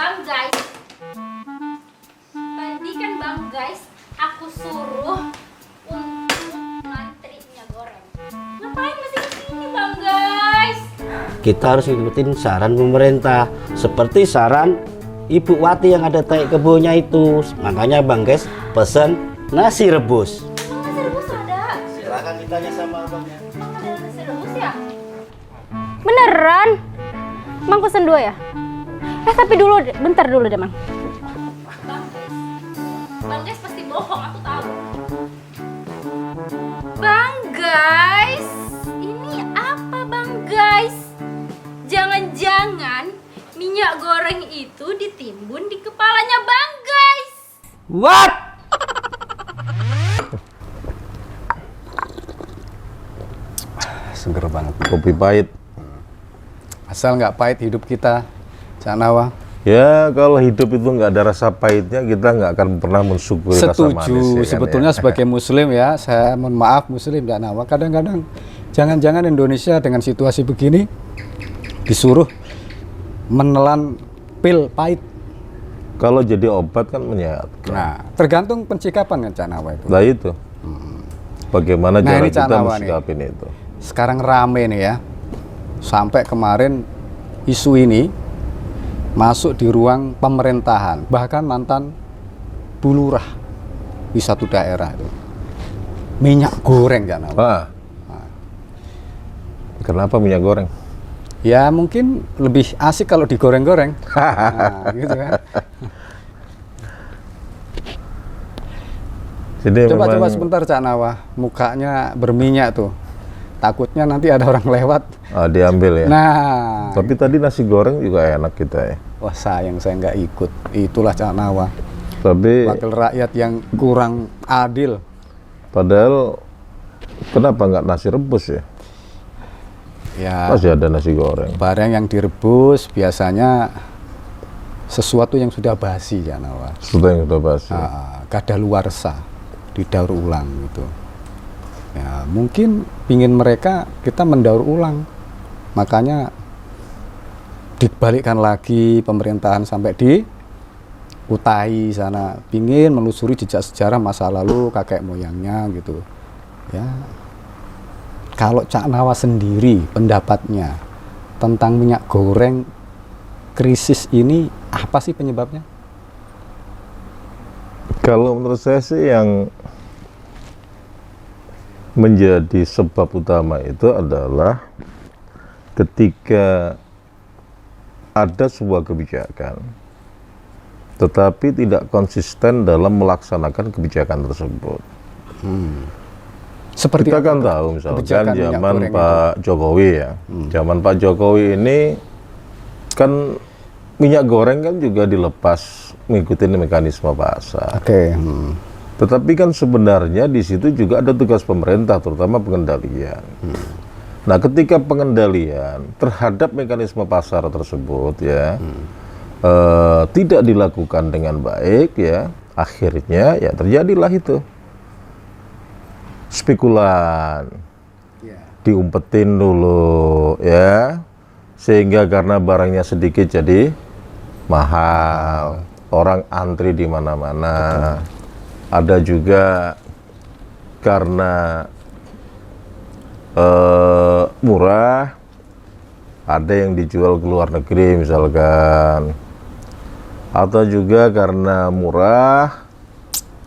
Bang guys, tadi kan Bang guys, aku suruh untuk ngantri minyak goreng. Ngapain masih kesini Bang guys? Kita harus ikutin saran pemerintah, seperti saran Ibu Wati yang ada tai kebunnya itu. Makanya Bang guys pesen nasi rebus. Bang, nasi rebus ada? Silakan ditanya sama abangnya. Bang ada nasi rebus ya? Beneran? Mang pesen 2 ya? Tapi dulu, bentar dulu deh Mang. Bang guys pasti bohong, aku tahu. Bang guys, ini apa Bang guys? Jangan-jangan minyak goreng itu ditimbun di kepalanya Bang guys. What? Seger banget, kopi pahit. Asal nggak pahit hidup kita, Cak Nawa. Ya, kalau hidup itu nggak ada rasa pahitnya, kita nggak akan pernah mensyukuri rasa manis. Setuju, sebetulnya sebagai muslim ya, saya mohon maaf muslim Cak Nawa. Kadang-kadang, jangan-jangan Indonesia dengan situasi begini, disuruh menelan pil pahit. Kalau jadi obat kan menyehatkan. Nah, tergantung pencikapan kan Cak Nawa itu. Nah itu, bagaimana Nah, cara ini Cak kita Nawa nih. mensikapin itu. Sekarang rame nih ya, sampai kemarin isu ini masuk di ruang pemerintahan, bahkan mantan bulurah di satu daerah itu. Minyak goreng kan? Kenapa minyak goreng? Ya mungkin lebih asik kalau digoreng-goreng. Nah, gitu kan. Jadi Coba memang, sebentar Cak Nawa, mukanya berminyak tuh. Takutnya nanti ada orang lewat. diambil ya. Nah, Tapi tadi nasi goreng juga enak kita ya. wah sayang saya nggak ikut. Itulah Cak Nawa, Tapi wakil rakyat yang kurang adil. padahal kenapa nggak nasi rebus ya? Ya, Masih ada nasi goreng. barang yang direbus biasanya sesuatu yang sudah basi Cak Nawa. Sesuatu yang sudah basi. Kadaluarsa, didaur ulang gitu. Ya, mungkin pingin mereka kita mendaur ulang. Makanya dibalikkan lagi pemerintahan sampai di Kutai sana, pingin menelusuri jejak sejarah masa lalu kakek moyangnya gitu. Ya. Kalau Cak Nawa sendiri pendapatnya tentang minyak goreng krisis ini apa sih penyebabnya? Kalau menurut saya sih yang menjadi sebab utama itu adalah ketika ada sebuah kebijakan tetapi tidak konsisten dalam melaksanakan kebijakan tersebut. Seperti Kita apa kan tuh tahu misalkan kebijakan minyak zaman goreng Pak Jokowi ya. Zaman Pak Jokowi ini kan minyak goreng kan juga dilepas mengikuti mekanisme pasar. Oke. Tetapi kan sebenarnya di situ juga ada tugas pemerintah, terutama pengendalian. Nah, ketika pengendalian terhadap mekanisme pasar tersebut ya tidak dilakukan dengan baik ya, akhirnya ya terjadilah itu spekulan, diumpetin dulu ya, sehingga karena barangnya sedikit jadi mahal, orang antri di mana-mana. Ada juga karena murah, ada yang dijual ke luar negeri misalkan, atau juga karena murah,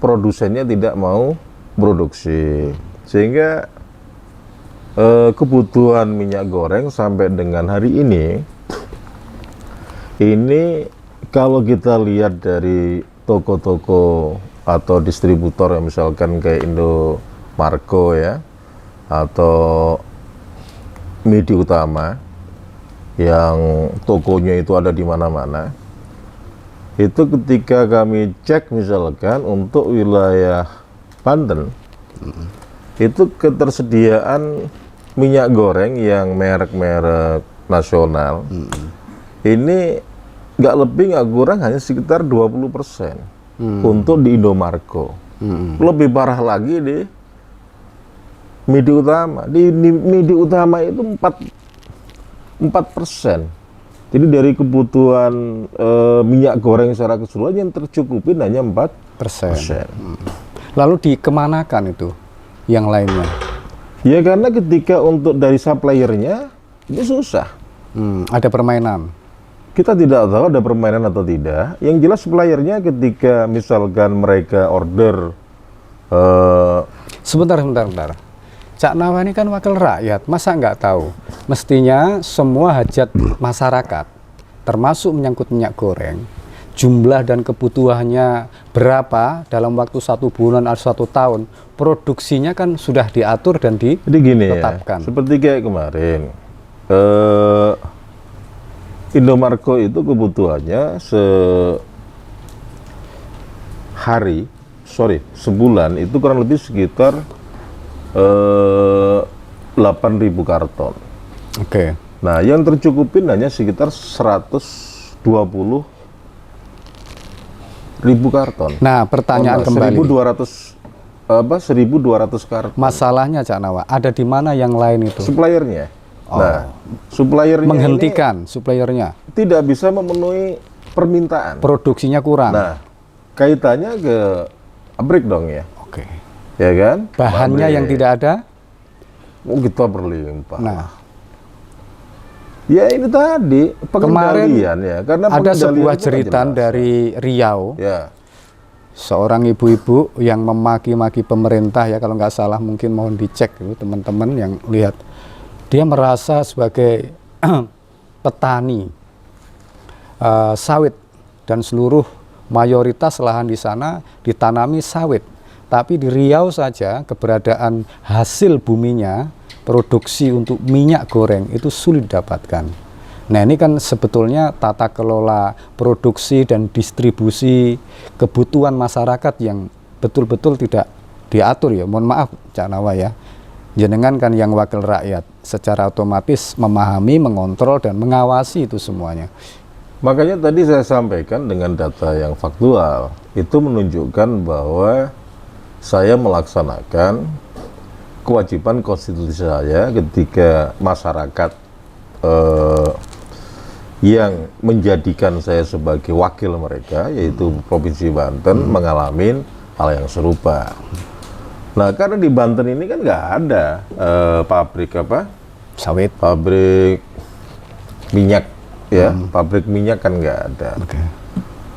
produsennya tidak mau produksi, sehingga kebutuhan minyak goreng sampai dengan hari ini kalau kita lihat dari toko-toko atau distributor yang misalkan kayak Indomarko ya, atau Midi Utama yang tokonya itu ada di mana-mana, itu ketika kami cek misalkan untuk wilayah Banten, itu ketersediaan minyak goreng yang merek-merek nasional ini nggak lebih nggak kurang hanya sekitar 20% untuk di Indomarko. Lebih parah lagi di Midi Utama. Di Midi Utama itu 4%. Jadi dari kebutuhan minyak goreng secara keseluruhan yang tercukupin hanya 4%. Lalu dikemanakan itu yang lainnya? Ya karena ketika untuk dari suppliernya ini susah. Ada permainan. Kita tidak tahu ada permainan atau tidak. Yang jelas suppliernya ketika misalkan mereka order Sebentar. Cak Nawa ini kan wakil rakyat, masa nggak tahu? Mestinya semua hajat masyarakat, termasuk menyangkut minyak goreng, jumlah dan kebutuhannya berapa dalam waktu 1 bulan atau 1 tahun, produksinya kan sudah diatur dan Jadi gini ditetapkan. ya, seperti kayak kemarin, Indomarko itu kebutuhannya sebulan itu kurang lebih sekitar 8.000 karton. Oke. Nah, yang tercukupin hanya sekitar 120.000 karton. Nah, pertanyaan kembali. 1.200 karton. Masalahnya Cak Nawa, ada di mana yang lain itu? Suppliernya. Nah, suppliernya Menghentikan suppliernya. ini tidak bisa memenuhi permintaan. Produksinya kurang. Nah, kaitannya ke pabrik dong ya. Oke. Ya kan? Bahannya Pabrik. yang tidak ada? Oh, kita berlimpah. Nah, Ya ini tadi pengendalian ya, karena ada pengendalian sebuah itu kan jeritan jelas. dari Riau, Ya, seorang ibu-ibu yang memaki-maki pemerintah ya, kalau nggak salah, mungkin mohon dicek itu teman-teman yang lihat. Dia merasa sebagai petani sawit dan seluruh mayoritas lahan di sana ditanami sawit. Tapi di Riau saja keberadaan hasil buminya, produksi untuk minyak goreng itu sulit didapatkan. Nah ini kan sebetulnya tata kelola produksi dan distribusi kebutuhan masyarakat yang betul-betul tidak diatur ya. Mohon maaf Cak Nawa ya, jenengan kan yang wakil rakyat, secara otomatis memahami, mengontrol dan mengawasi itu semuanya. makanya tadi saya sampaikan dengan data yang faktual, itu menunjukkan bahwa saya melaksanakan kewajiban konstitusi saya ketika masyarakat yang menjadikan saya sebagai wakil mereka, yaitu Provinsi Banten, mengalami hal yang serupa. Nah, karena di Banten ini kan nggak ada pabrik Sawit. pabrik minyak, ya, pabrik minyak kan nggak ada.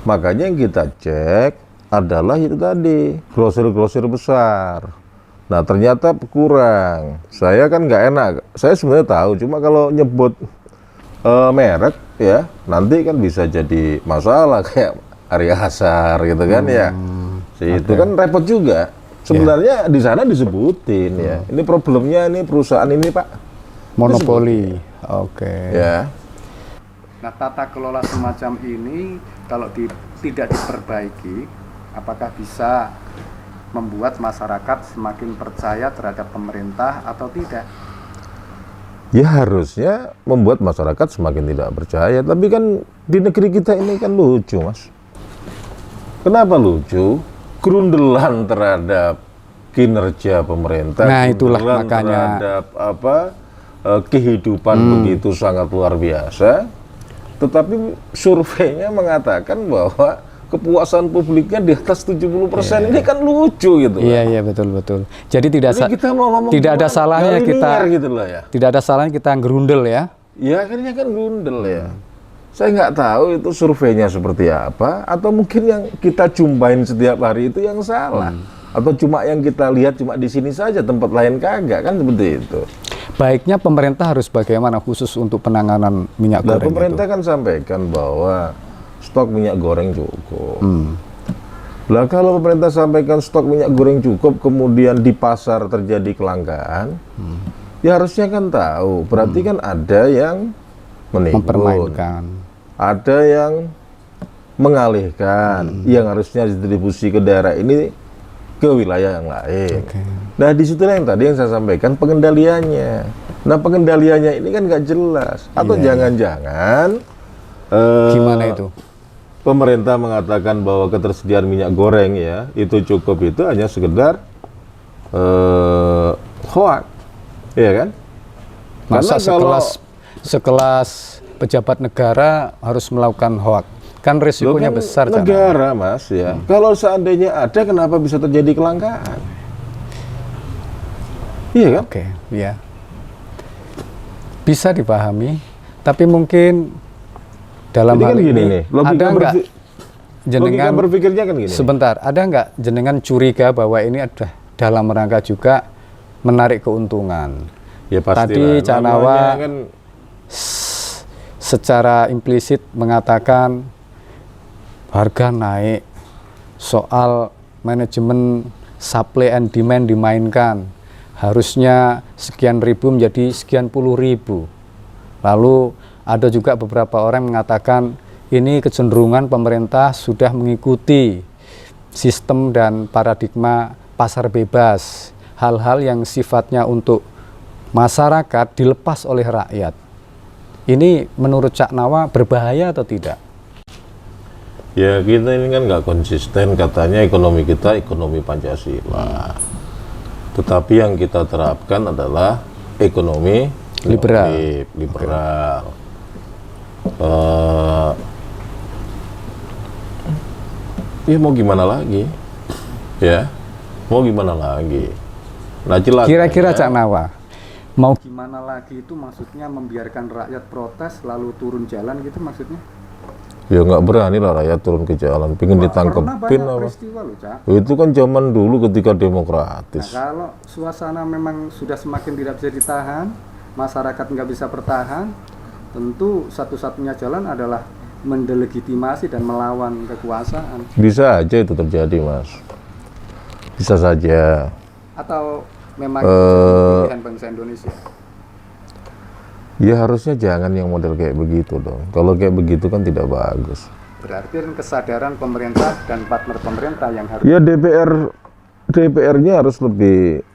Makanya yang kita cek adalah itu tadi, grosir-grosir besar. Nah, ternyata kurang. Saya kan nggak enak. Saya sebenarnya tahu, cuma kalau nyebut merek, ya, nanti kan bisa jadi masalah kayak Arya Hasar gitu kan ya. Itu kan repot juga. Sebenarnya di sana disebutin ya. Ini problemnya ini perusahaan ini Pak. Monopoli. Oke. Ya. Nah, tata kelola semacam ini kalau tidak diperbaiki, apakah bisa membuat masyarakat semakin percaya terhadap pemerintah atau tidak? Ya harusnya membuat masyarakat semakin tidak percaya. Tapi kan di negeri kita ini kan lucu, Mas. Kenapa lucu? Grundelan terhadap kinerja pemerintah. Nah, itulah grundelan makanya. terhadap kehidupan begitu sangat luar biasa. Tetapi surveinya mengatakan bahwa kepuasan publiknya di atas 70%. Ini kan lucu gitu. Iya betul. Jadi tidak Jadi kita mau ngomong tidak ada kemana? salahnya Gak kita linear gitu loh ya. tidak ada salahnya kita gerundel ya. Ya akhirnya kan grundel ya. Saya nggak tahu itu surveinya seperti apa, atau mungkin yang kita jumpain setiap hari itu yang salah, atau cuma yang kita lihat cuma di sini saja, tempat lain kagak, kan seperti itu. Baiknya pemerintah harus bagaimana khusus untuk penanganan minyak Nah, goreng pemerintah itu? kan sampaikan bahwa stok minyak goreng cukup. Lah kalau pemerintah sampaikan stok minyak goreng cukup, kemudian di pasar terjadi kelangkaan, ya harusnya kan tahu. Berarti kan ada yang menimbun, Mempermainkan. ada yang mengalihkan, yang harusnya distribusi ke daerah ini ke wilayah yang lain. Nah disitulah yang tadi yang saya sampaikan pengendaliannya. Nah pengendaliannya ini kan nggak jelas. Atau jangan-jangan Gimana itu? pemerintah mengatakan bahwa ketersediaan minyak goreng ya itu cukup, itu hanya sekedar hoax, ya kan? Masa Karena kalau sekelas pejabat negara harus melakukan hoax? Kan risikonya Loh, kan besar. Cak Nawa. negara Mas ya. Kalau seandainya ada, kenapa bisa terjadi kelangkaan? Iya kan? Oke, ya. Bisa dipahami, tapi mungkin dalam Jadi hal kan gini ini nih, logika ada nggak logika berpikirnya kan gini. sebentar, ada nggak jenengan curiga bahwa ini ada dalam rangka juga menarik keuntungan? Ya pasti. Tadi Cak Nawa kan secara implisit mengatakan harga naik, soal manajemen supply and demand dimainkan, harusnya sekian ribu menjadi sekian puluh ribu. Lalu ada juga beberapa orang mengatakan ini kecenderungan pemerintah sudah mengikuti sistem dan paradigma pasar bebas, hal-hal yang sifatnya untuk masyarakat dilepas oleh rakyat. Ini menurut Cak Nawa berbahaya atau tidak? ya kita ini kan nggak konsisten, katanya ekonomi kita ekonomi Pancasila. Tetapi yang kita terapkan adalah ekonomi Liberal. liberal. Ya mau gimana lagi? Ya, mau gimana lagi? Nah, jelas. Kira-kira Cak Nawa, mau gimana lagi itu maksudnya membiarkan rakyat protes lalu turun jalan gitu maksudnya? Ya nggak berani lah rakyat turun ke jalan, pengen ditangkepin Pernah apa? peristiwa loh, Cak. Itu kan zaman dulu ketika demokratis. Nah, kalau suasana memang sudah semakin tidak bisa ditahan, masyarakat nggak bisa bertahan, tentu satu-satunya jalan adalah mendelegitimasi dan melawan kekuasaan. Bisa aja itu terjadi, Mas. Bisa saja. Atau memang itu pilihan bangsa Indonesia? Ya harusnya jangan yang model kayak begitu dong. Kalau kayak begitu kan tidak bagus. Berarti kan kesadaran pemerintah dan partner pemerintah yang harus... Ya DPR-nya harus lebih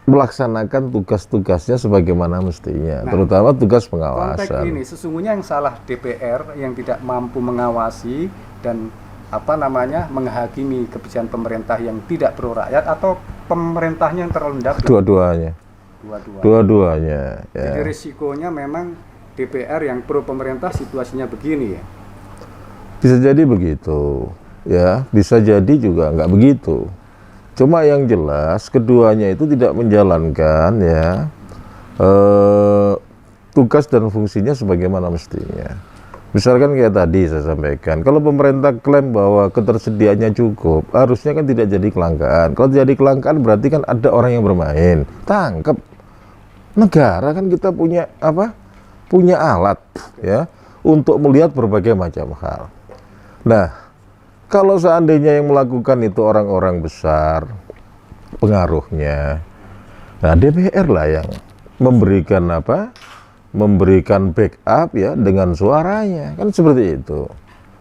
melaksanakan tugas-tugasnya sebagaimana mestinya, terutama tugas Konteks pengawasan. ini sesungguhnya yang salah DPR yang tidak mampu mengawasi dan menghakimi kebijakan pemerintah yang tidak pro rakyat, atau pemerintahnya yang terlalu rendah? Dua-duanya. Dua-duanya. Jadi Ya. risikonya memang DPR yang pro pemerintah situasinya begini ya. Bisa jadi begitu, ya. Bisa jadi juga nggak begitu. Cuma yang jelas keduanya itu tidak menjalankan ya tugas dan fungsinya sebagaimana mestinya. Misalkan kayak tadi saya sampaikan, kalau pemerintah klaim bahwa ketersediaannya cukup, harusnya kan tidak jadi kelangkaan. Kalau jadi kelangkaan berarti kan ada orang yang bermain, tangkap. Negara kan kita punya apa? Punya alat ya untuk melihat berbagai macam hal. Nah, kalau seandainya yang melakukan itu orang-orang besar pengaruhnya, nah DPR lah yang memberikan apa? Memberikan backup ya dengan suaranya, kan seperti itu.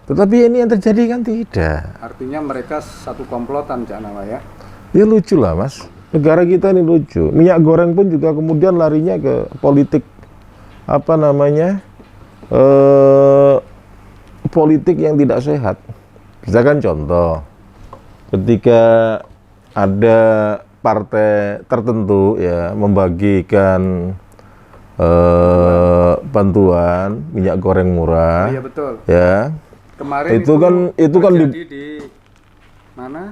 Tetapi ini yang terjadi kan tidak. Artinya mereka satu komplotan, Cak Nawa ya. Ya lucu lah Mas, negara kita ini lucu. Minyak goreng pun juga kemudian larinya ke politik apa namanya politik yang tidak sehat. Misalkan contoh, ketika ada partai tertentu ya membagikan bantuan minyak goreng murah, Iya betul. ya. Kemarin itu kan terjadi di mana?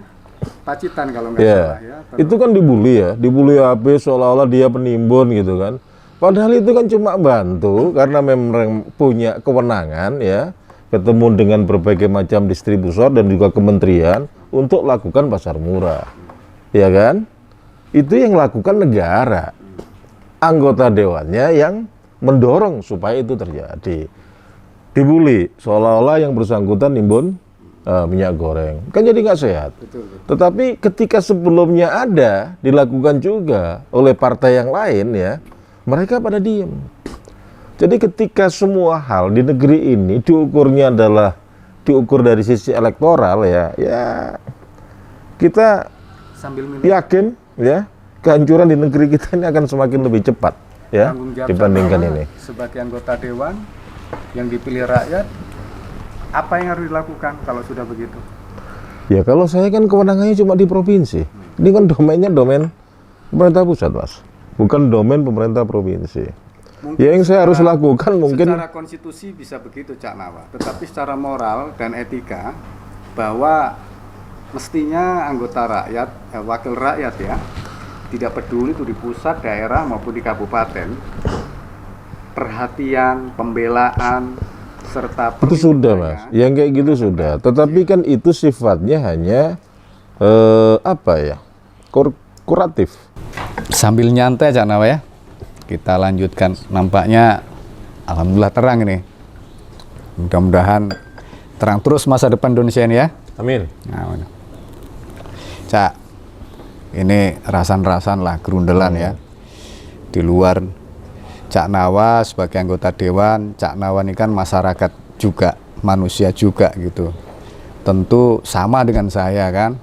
Pacitan kalau nggak salah ya. Itu kan dibully habis seolah-olah dia penimbun gitu kan. Padahal itu kan cuma bantu karena memang punya kewenangan ya, ketemu dengan berbagai macam distributor dan juga kementerian untuk lakukan pasar murah. Ya kan? Itu yang lakukan negara. Anggota dewannya yang mendorong supaya itu terjadi. Dibully seolah-olah yang bersangkutan nimbun minyak goreng, kan jadi nggak sehat. Betul. Tetapi ketika sebelumnya ada dilakukan juga oleh partai yang lain ya, mereka pada diem. Jadi ketika semua hal di negeri ini diukurnya adalah diukur dari sisi elektoral ya kita Sambil minum. yakin ya kehancuran di negeri kita ini akan semakin lebih cepat ya Tanggung jawab dibandingkan Cak Nawa ini. sebagai anggota dewan yang dipilih rakyat, apa yang harus dilakukan kalau sudah begitu? Ya kalau saya kan kewenangannya cuma di provinsi. Ini kan domainnya domain pemerintah pusat, Mas. Bukan domain pemerintah provinsi. Ya yang saya harus lakukan mungkin secara konstitusi bisa begitu Cak Nawa, tetapi secara moral dan etika bahwa mestinya anggota rakyat, wakil rakyat ya, tidak peduli itu di pusat, daerah maupun di kabupaten, perhatian, pembelaan serta itu sudah Mas, yang kayak gitu sudah. Tetapi kan itu sifatnya hanya apa ya, kuratif. Sambil nyantai Cak Nawa ya, kita lanjutkan. Nampaknya alhamdulillah terang ini. Mudah-mudahan terang terus masa depan Indonesia ini ya. Amin. Nah, mana? Cak, ini rasan-rasan lah, gerundelan ya. Di luar Cak Nawa sebagai anggota dewan, Cak Nawa ini kan masyarakat juga, manusia juga gitu. Tentu sama dengan saya kan,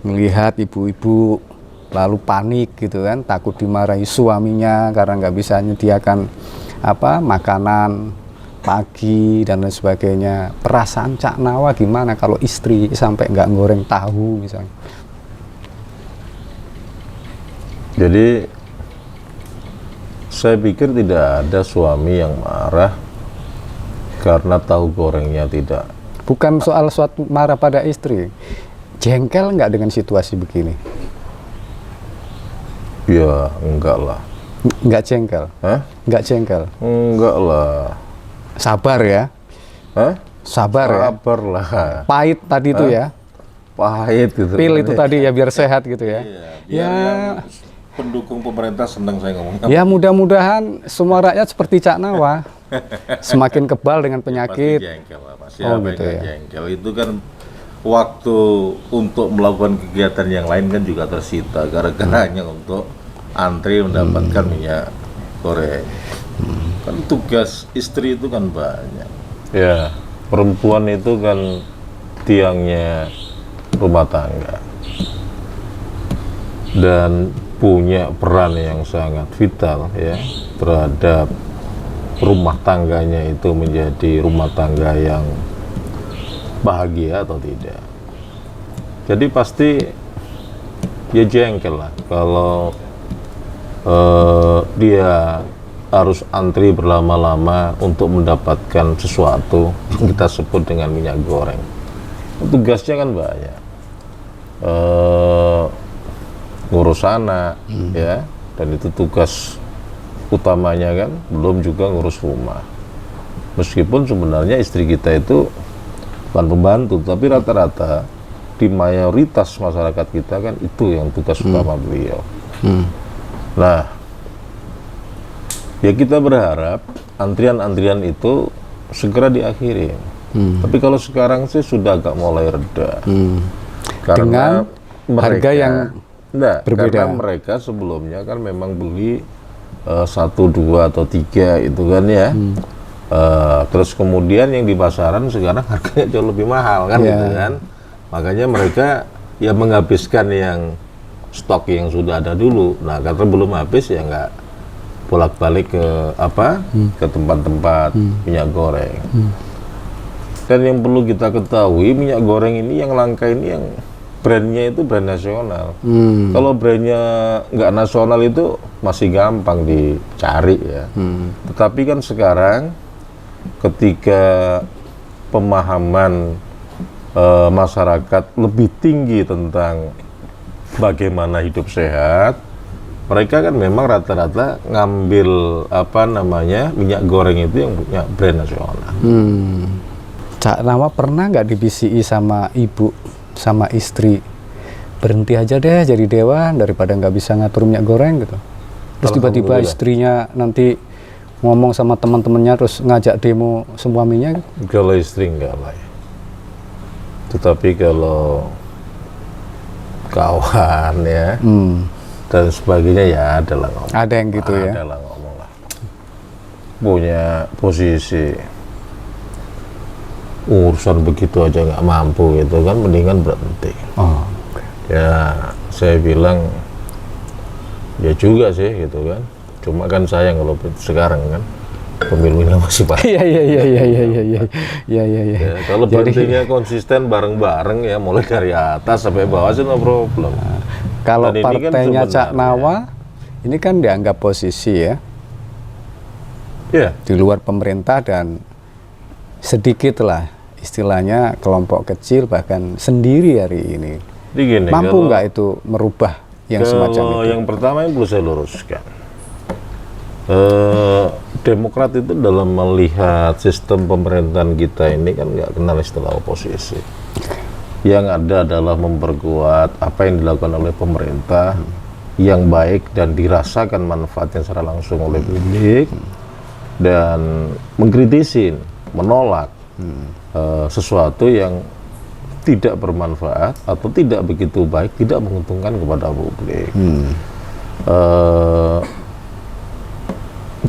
melihat ibu-ibu lalu panik gitu kan, takut dimarahi suaminya karena nggak bisa menyediakan makanan pagi dan lain sebagainya. Perasaan Cak Nawa gimana kalau istri sampai nggak goreng tahu misalnya? Jadi saya pikir tidak ada suami yang marah karena tahu gorengnya tidak. Bukan soal suatu marah pada istri, jengkel nggak dengan situasi begini? Ya enggak lah. Nggak jengkel? Hah? Nggak jengkel? Enggak lah. Sabar ya? Hah? Sabar ya? Sabar lah. Pahit tadi itu ya? Pahit gitu. Pil itu tadi ya biar sehat gitu ya? Iya, yang pendukung pemerintah senang saya ngomongnya. Ya mudah-mudahan semua rakyat seperti Cak Nawa, semakin kebal dengan penyakit. Pasti jengkel lah Mas. Oh, Apa gitu yang ya. jengkel itu kan waktu untuk melakukan kegiatan yang lain kan juga tersita gara-gara hanya untuk antri mendapatkan minyak goreng. Kan tugas istri itu kan banyak. Ya, perempuan itu kan tiangnya rumah tangga dan punya peran yang sangat vital ya terhadap rumah tangganya itu menjadi rumah tangga yang bahagia atau tidak. Jadi pasti ya jengkel lah kalau dia harus antri berlama-lama untuk mendapatkan sesuatu yang kita sebut dengan minyak goreng. Tugasnya kan banyak, ngurus anak ya, dan itu tugas utamanya kan, belum juga ngurus rumah. Meskipun sebenarnya istri kita itu bukan pembantu, tapi rata-rata di mayoritas masyarakat kita kan itu yang tugas utama beliau. Nah, ya kita berharap antrian-antrian itu segera diakhiri. Tapi kalau sekarang sih sudah agak mulai reda. Karena Dengan harga yang berbeda. Karena mereka sebelumnya kan memang beli 1, 2 atau 3 itu kan ya. Terus kemudian yang di pasaran sekarang harganya jauh lebih mahal kan gitu kan. Makanya mereka ya menghabiskan yang stok yang sudah ada dulu. Nah, karena belum habis ya nggak bolak-balik ke tempat-tempat minyak goreng. Dan yang perlu kita ketahui, minyak goreng ini yang langka ini yang brandnya itu brand nasional. Kalau brandnya nggak nasional itu masih gampang dicari ya. Tetapi kan sekarang ketika pemahaman masyarakat lebih tinggi tentang bagaimana hidup sehat, mereka kan memang rata-rata ngambil minyak goreng itu yang punya brand nasional. Cak Nawa pernah nggak dibisiki sama ibu, sama istri, berhenti aja deh jadi dewan daripada nggak bisa ngatur minyak goreng gitu? Terus tiba-tiba istrinya nanti ngomong sama teman-temannya terus ngajak demo suaminya gitu? Kalau istri enggak lah ya. Tetapi kalau kawan ya dan sebagainya ya adalah ngomong. Ada yang gitu ya? Adalah ngomong lah. Punya posisi urusan begitu aja nggak mampu gitu kan, mendingan berhenti. Ya saya bilang ya juga sih gitu kan. Cuma kan sayang kalau sekarang kan pemilunya masih panjang. Iya. Kalau berhentinya konsisten bareng-bareng ya, mulai dari atas sampai bawah sih no problem. Kalau Dan ini kan partainya Cak sebenarnya Nawa ini kan dianggap posisi ya, Iya. di luar pemerintah, dan sedikitlah istilahnya kelompok kecil bahkan sendiri hari ini. Jadi gini, Mampu kalau- nggak itu merubah yang semacam Kalau itu? yang pertama yang perlu saya luruskan, Demokrat itu dalam melihat sistem pemerintahan kita ini kan nggak kenal istilah oposisi. Yang ada adalah memperkuat apa yang dilakukan oleh pemerintah yang baik dan dirasakan manfaatnya secara langsung oleh publik, dan mengkritisin, menolak sesuatu yang tidak bermanfaat atau tidak begitu baik, tidak menguntungkan kepada publik.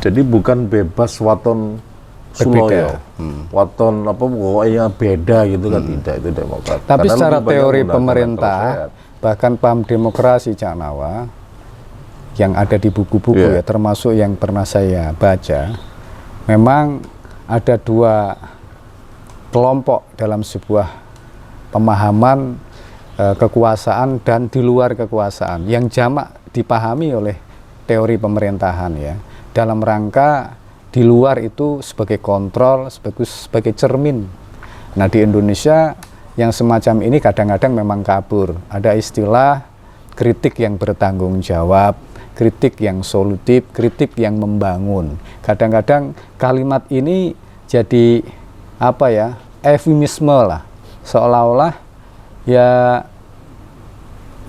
Jadi bukan bebas waton suloyo, waton apa pokoknya beda gitu kan, tidak, itu Demokrat. Tapi Karena secara lebih banyak teori menggunakan pemerintah, akal sehat. bahkan paham demokrasi Cak Nawa yang ada di buku-buku Iya. ya, termasuk yang pernah saya baca, memang ada dua kelompok dalam sebuah pemahaman kekuasaan dan di luar kekuasaan yang jamak dipahami oleh teori pemerintahan ya, dalam rangka di luar itu sebagai kontrol, sebagai cermin. Nah, di Indonesia yang semacam ini kadang-kadang memang kabur. Ada istilah kritik yang bertanggung jawab, kritik yang solutif, kritik yang membangun. Kadang-kadang kalimat ini jadi apa ya, eufemisme lah, seolah-olah ya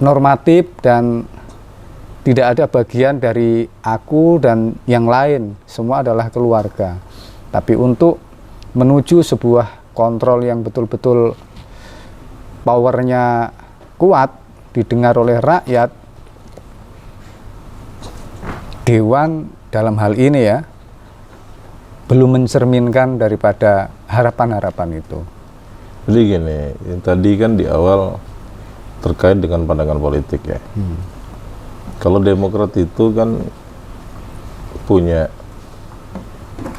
normatif dan tidak ada bagian dari aku dan yang lain, semua adalah keluarga. Tapi untuk menuju sebuah kontrol yang betul-betul powernya kuat, didengar oleh rakyat, Dewan dalam hal ini ya, belum mencerminkan daripada harapan-harapan itu. Jadi gini, tadi kan di awal terkait dengan pandangan politik ya. Kalau Demokrat itu kan punya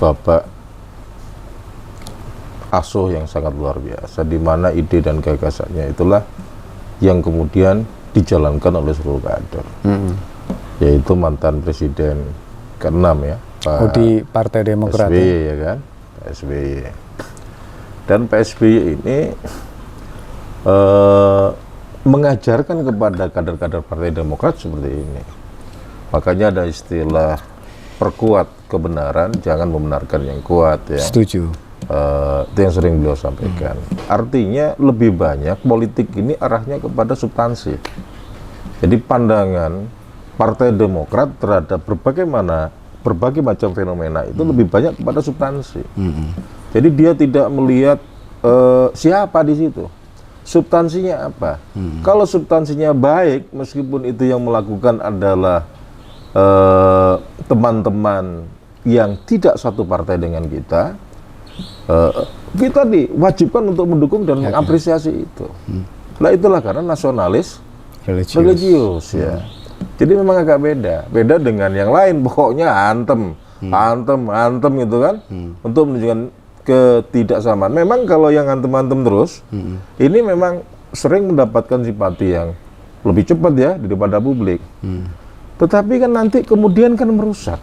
bapak asuh yang sangat luar biasa, di mana ide dan gagasannya itulah yang kemudian dijalankan oleh seluruh kader, yaitu mantan presiden ke-6 ya, Pak Di Partai Demokrat. SBY ya kan, Pak SBY. Dan Pak SBY ini mengajarkan kepada kader-kader Partai Demokrat seperti ini. Makanya ada istilah perkuat kebenaran, jangan membenarkan yang kuat ya. Setuju. Itu yang sering beliau sampaikan. Artinya lebih banyak politik ini arahnya kepada substansi. Jadi pandangan Partai Demokrat terhadap berbagai macam fenomena itu lebih banyak kepada substansi. Jadi dia tidak melihat siapa di situ, substansinya apa. Kalau substansinya baik, meskipun itu yang melakukan adalah teman-teman yang tidak satu partai dengan kita, kita diwajibkan untuk mendukung dan mengapresiasi itu. Nah itulah karena nasionalis religius ya. Jadi memang agak beda dengan yang lain. Pokoknya antem gitu kan, untuk menunjukkan ketidaksamaan. Memang kalau yang antem terus, ini memang sering mendapatkan simpati yang lebih cepat ya daripada publik. Tetapi kan nanti kemudian kan merusak.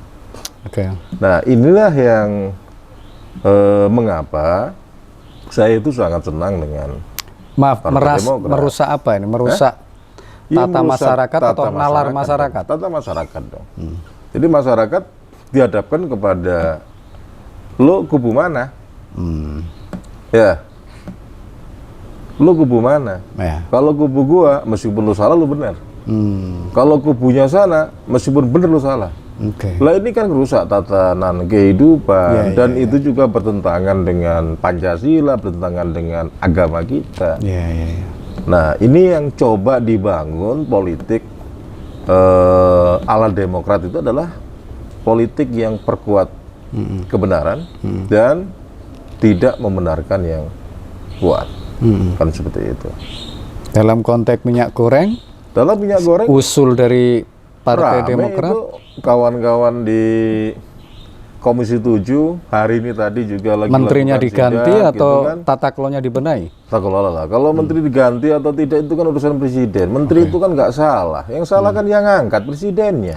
Nah inilah yang mengapa saya itu sangat senang dengan merusak apa ini? Merusak tata masyarakat atau nalar masyarakat? Tata masyarakat dong. Jadi masyarakat dihadapkan kepada lo kubu mana? Ya, lo kubu mana? Ya. Kalau kubu gua, meskipun lo salah lo benar. Kalau kubunya sana, meskipun benar lo salah. Lah ini kan rusak tatanan kehidupan, dan itu juga bertentangan dengan Pancasila, bertentangan dengan agama kita. Nah ini yang coba dibangun politik ala Demokrat itu adalah politik yang perkuat kebenaran dan tidak membenarkan yang kuat, kan seperti itu. Dalam konteks minyak goreng, Usul dari Partai Demokrat itu kawan-kawan di Komisi 7 hari ini tadi juga lagi Menterinya lakukan diganti sidak, atau gitu kan. tata kelolanya dibenahi? Tak kelola lah. Kalau menteri diganti atau tidak itu kan urusan presiden. Menteri itu kan nggak salah. Yang salah kan yang ngangkat presidennya.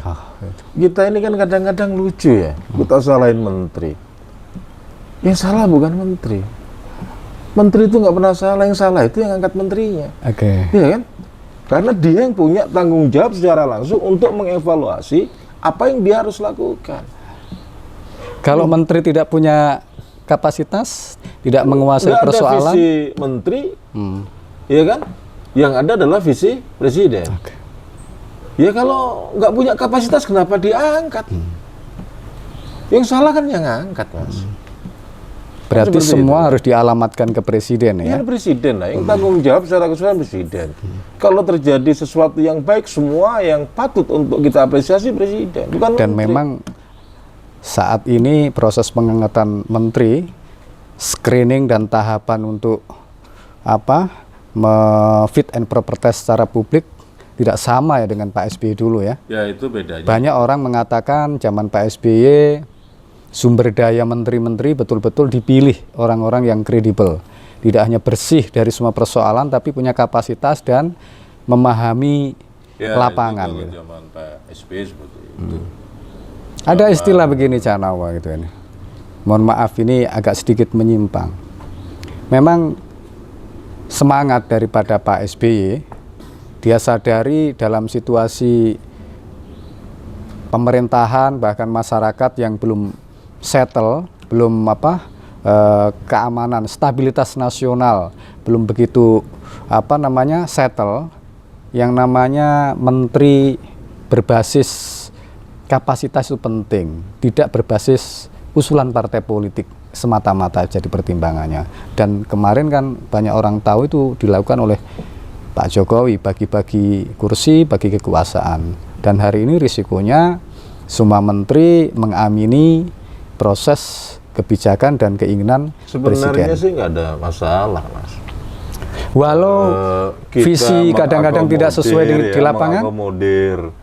Kita ini kan kadang-kadang lucu ya. Kita salahin menteri. Yang salah bukan menteri. Menteri itu nggak pernah salah. Yang salah itu yang ngangkat menterinya. Oke. Iya kan? Karena dia yang punya tanggung jawab secara langsung untuk mengevaluasi apa yang dia harus lakukan. Kalau menteri tidak punya kapasitas, tidak menguasai Nggak ada persoalan, visi menteri, ya kan? Yang ada adalah visi presiden. Ya kalau nggak punya kapasitas, kenapa diangkat? Yang salah kan yang angkat, Mas. berarti Seperti semua itu. harus dialamatkan ke presiden ya. Ya presiden lah, yang tanggung jawab secara keseluruhan presiden. Kalau terjadi sesuatu yang baik, semua yang patut untuk kita apresiasi presiden, bukan Dan menteri. memang saat ini proses pengangkatan menteri, screening dan tahapan untuk fit and proper test secara publik tidak sama ya dengan Pak SBY dulu ya. Ya itu bedanya. Banyak orang mengatakan zaman Pak SBY sumber daya menteri-menteri betul-betul dipilih orang-orang yang kredibel. Tidak hanya bersih dari semua persoalan tapi punya kapasitas dan memahami lapangan. Itu Gitu. kalau zaman Pak SBY seperti itu. Ada istilah begini Cak Nawa gitu ini. Mohon maaf ini agak sedikit menyimpang. Memang semangat daripada Pak SBY, dia sadari dalam situasi pemerintahan bahkan masyarakat yang belum settle, belum keamanan, stabilitas nasional belum begitu settle, yang namanya menteri berbasis kapasitas itu penting, tidak berbasis usulan partai politik semata-mata jadi pertimbangannya. Dan kemarin kan banyak orang tahu itu dilakukan oleh Pak Jokowi, bagi-bagi kursi, bagi kekuasaan. Dan hari ini risikonya semua menteri mengamini proses kebijakan dan keinginan Sebenarnya presiden. sih nggak ada masalah, Mas. Walau Kita visi kadang-kadang tidak sesuai di lapangan. Mengakomodir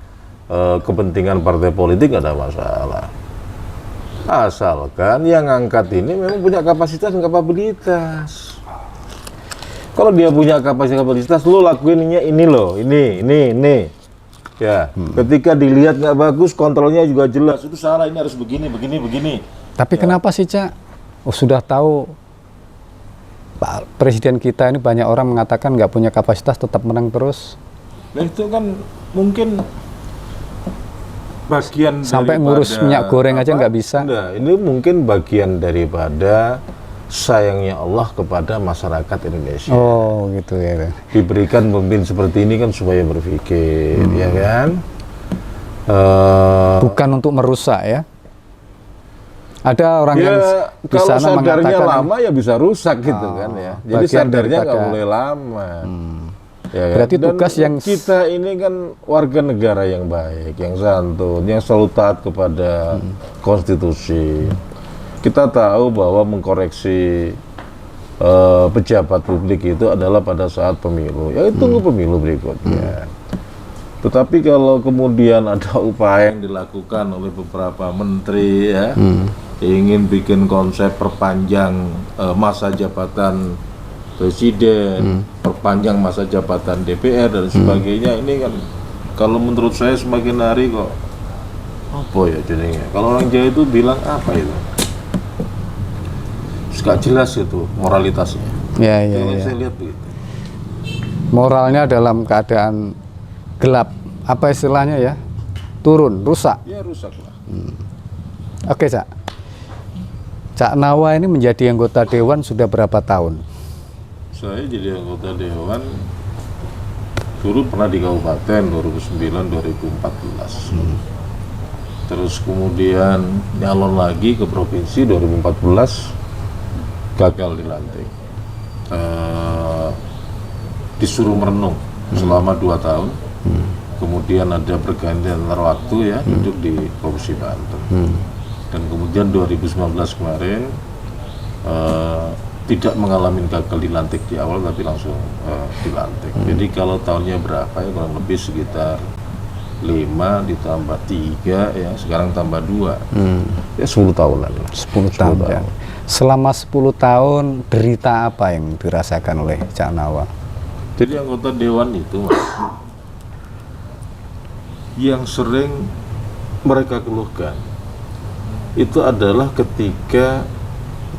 kepentingan partai politik nggak ada masalah. Asalkan yang ngangkat ini memang punya kapasitas dan kapabilitas. Kalau dia punya kapasitas, lo lakuinnya ini loh, ini. Ya, ketika dilihat nggak bagus, kontrolnya juga jelas. Itu salah, ini harus begini. Tapi kenapa sih, Cak? Sudah tahu Pak Presiden kita ini banyak orang mengatakan nggak punya kapasitas tetap menang terus. Nah itu kan mungkin bagian Sampai daripada, ngurus minyak goreng aja nggak bisa. Nah, ini mungkin bagian daripada sayangnya Allah kepada masyarakat Indonesia. Oh gitu ya. Diberikan pemimpin seperti ini kan supaya berpikir, ya kan? Bukan untuk merusak ya. Ada orang yang di kalau sana sadarnya mengatakan lama ya bisa rusak gitu kan ya. Jadi bagian sadarnya nggak daripada- boleh lama. Ya kan? Berarti Dan tugas yang kita ini kan warga negara yang baik, yang santun, yang selalu taat kepada konstitusi. Kita tahu bahwa mengkoreksi pejabat publik itu adalah pada saat pemilu. Ya tunggu pemilu berikutnya. Tetapi kalau kemudian ada upaya yang dilakukan oleh beberapa menteri ya, ingin bikin konsep perpanjang masa jabatan presiden, perpanjang masa jabatan DPR dan sebagainya, ini kan kalau menurut saya semakin hari kok apa ya jadinya. Kalau orang Jawa itu bilang apa itu? Gak jelas itu moralitasnya. ya. Saya lihat begitu. Moralnya dalam keadaan gelap, apa istilahnya ya? Turun, rusak. Ya rusak lah. Oke, Cak. Cak Nawa ini menjadi anggota dewan sudah berapa tahun? Saya jadi anggota dewan dulu pernah di kabupaten 2009-2014. Terus kemudian nyalon lagi ke provinsi 2014, gagal dilantik. Disuruh merenung selama 2 tahun. Kemudian ada pergantian antar waktu ya, duduk di Provinsi Banten. Dan kemudian 2019 kemarin tidak mengalami gagal dilantik di awal, tapi langsung dilantik. Jadi kalau tahunnya berapa ya, kurang lebih sekitar 5 ditambah 3 ya, sekarang tambah 2. Ya 10 tahunan lah. 10 tahun. Ya. Selama 10 tahun derita apa yang dirasakan oleh Cak Nawa? Jadi anggota dewan itu Mas, yang sering mereka keluhkan itu adalah ketika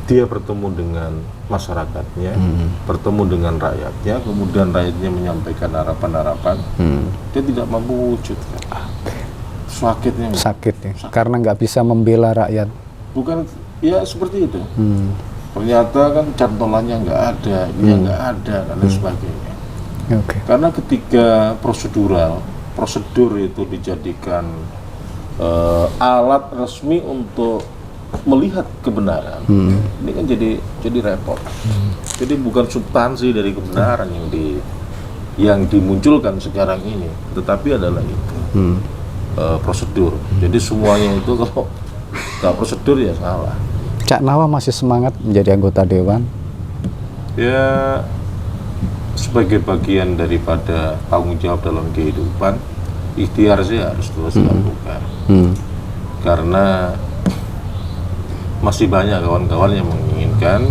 dia bertemu dengan masyarakatnya, bertemu dengan rakyatnya, kemudian rakyatnya menyampaikan harapan-harapan, dia tidak mampu wujudkan. Sakitnya. Sakit ya, karena nggak bisa membela rakyat. Bukan, ya seperti itu. Ternyata kan cantolannya nggak ada, dia nggak ada, dan lain sebagainya. Oke. Karena ketika prosedur itu dijadikan alat resmi untuk melihat kebenaran, ini kan jadi repot. Jadi bukan substansi dari kebenaran yang dimunculkan sekarang ini, tetapi adalah itu prosedur. Jadi semuanya itu kalau nggak prosedur ya salah. Cak Nawa masih semangat menjadi anggota dewan? Ya, sebagai bagian daripada tanggung jawab dalam kehidupan, ikhtiar sih harus terus dilakukan. Karena masih banyak kawan-kawan yang menginginkan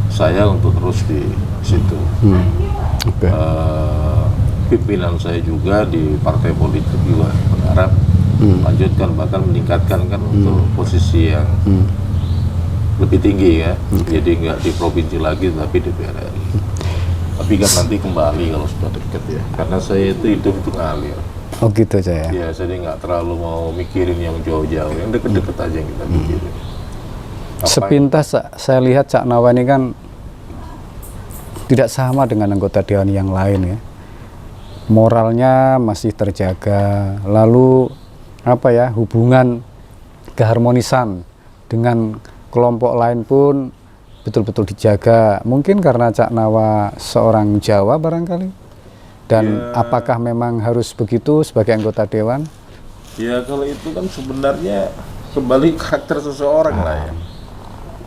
saya untuk terus di situ. Oke. Pimpinan saya juga di partai politik juga berharap lanjutkan, bahkan meningkatkan kan untuk posisi yang lebih tinggi ya. Jadi nggak di provinsi lagi tapi di DPR RI. Tapi kan nanti kembali kalau sudah deket ya, karena saya itu hidup itu ngalir. Oh gitu aja ya? Ya, saya nggak terlalu mau mikirin yang jauh-jauh, yang deket-deket aja yang kita pikirin. Sepintas saya lihat Cak Nawa ini kan tidak sama dengan anggota dewan yang lain ya. Moralnya masih terjaga, lalu apa ya, hubungan keharmonisan dengan kelompok lain pun betul-betul dijaga. Mungkin karena Cak Nawa seorang Jawa barangkali. Dan apakah memang harus begitu sebagai anggota dewan? Ya kalau itu kan sebenarnya kembali karakter seseorang lah ya.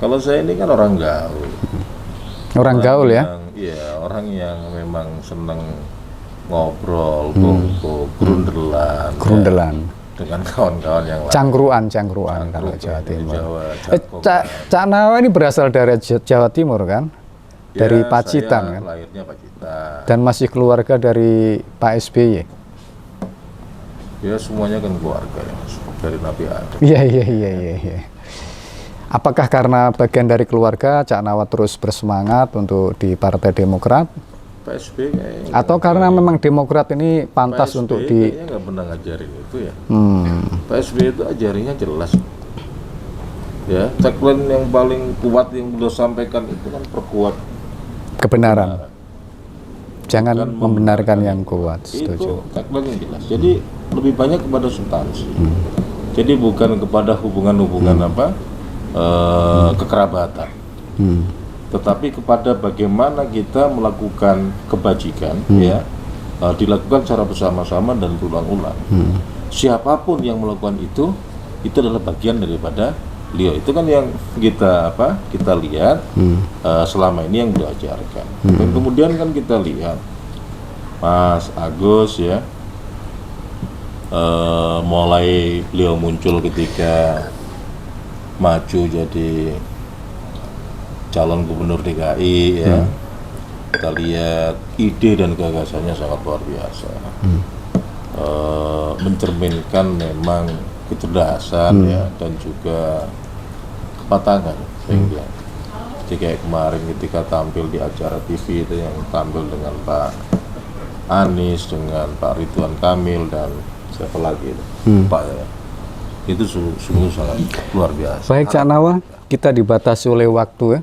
Kalau saya ini kan orang gaul. Orang gaul ya? Iya, orang yang memang senang ngobrol, kongko, grundelan. Dengan kawan-kawan yang lain. Cangkruan kalau Jawa Timur. Cak Nawa ini berasal dari Jawa Timur kan? Dari Pacitan kan? Lahirnya Pacitan. Dan masih keluarga dari Pak SBY? Ya semuanya kan keluarga ya, dari Nabi Adam. Iya. Apakah karena bagian dari keluarga Cak Nawa terus bersemangat untuk di Partai Demokrat? Pak SBY kayaknya. Atau karena memang Demokrat ini pantas Pak untuk SBY di... kayaknya nggak pernah ngajarin itu ya. Pak SBY itu ajarinnya jelas. Ya, tagline yang paling kuat yang beliau sampaikan itu kan perkuat kebenaran. Jangan membenarkan yang kuat. Setuju. Itu tagline yang jelas. Jadi lebih banyak kepada substansi. Jadi bukan kepada hubungan-hubungan kekerabatan. Tetapi kepada bagaimana kita melakukan kebajikan ya, dilakukan secara bersama-sama dan berulang-ulang. Siapapun yang melakukan itu adalah bagian daripada beliau. Itu kan yang kita lihat selama ini yang beliau ajarkan. Dan kemudian kan kita lihat Mas Agus ya, mulai beliau muncul ketika maju jadi calon gubernur DKI ya. Kita lihat ide dan gagasannya sangat luar biasa. Mencerminkan memang kecerdasan ya, dan juga kematangan sehingga jadi kayak kemarin ketika tampil di acara TV itu yang tampil dengan Pak Anies, dengan Pak Ridwan Kamil dan siapa lagi itu Pak ya, itu sungguh sangat luar biasa. Baik Cak Nawa, kita dibatasi oleh waktu ya.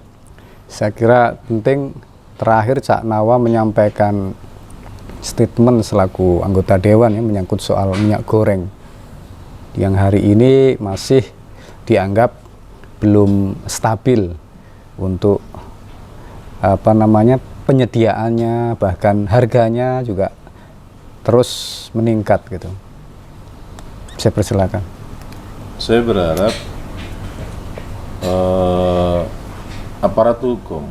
Saya kira penting terakhir Cak Nawa menyampaikan statement selaku anggota dewan ya, menyangkut soal minyak goreng yang hari ini masih dianggap belum stabil untuk penyediaannya, bahkan harganya juga terus meningkat gitu. Saya persilakan. Saya berharap aparat hukum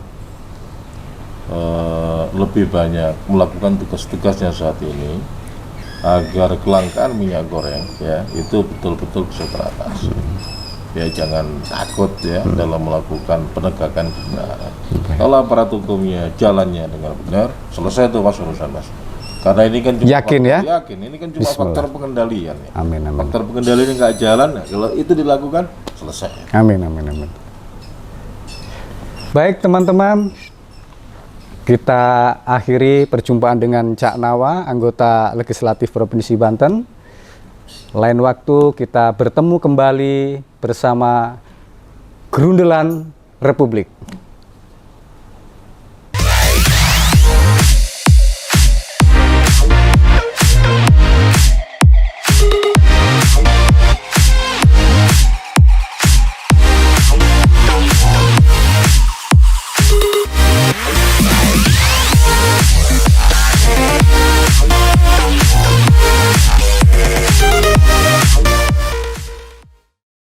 lebih banyak melakukan tugas-tugasnya saat ini agar kelangkaan minyak goreng ya itu betul-betul bisa teratasi. Ya jangan takut ya dalam melakukan penegakan kebenaran. Kalau aparat hukumnya jalannya dengan benar, selesai tuh Mas urusan Mas. Karena ini kan cuma Yakin ya? Yakin, ini kan cuma faktor pengendalian ya. Amin, amin. Faktor pengendalian nggak jalan, ya, kalau itu dilakukan selesai. Amin, amin, amin. Baik teman-teman, kita akhiri perjumpaan dengan Cak Nawa, anggota Legislatif Provinsi Banten. Lain waktu kita bertemu kembali bersama Gerundelan Republik.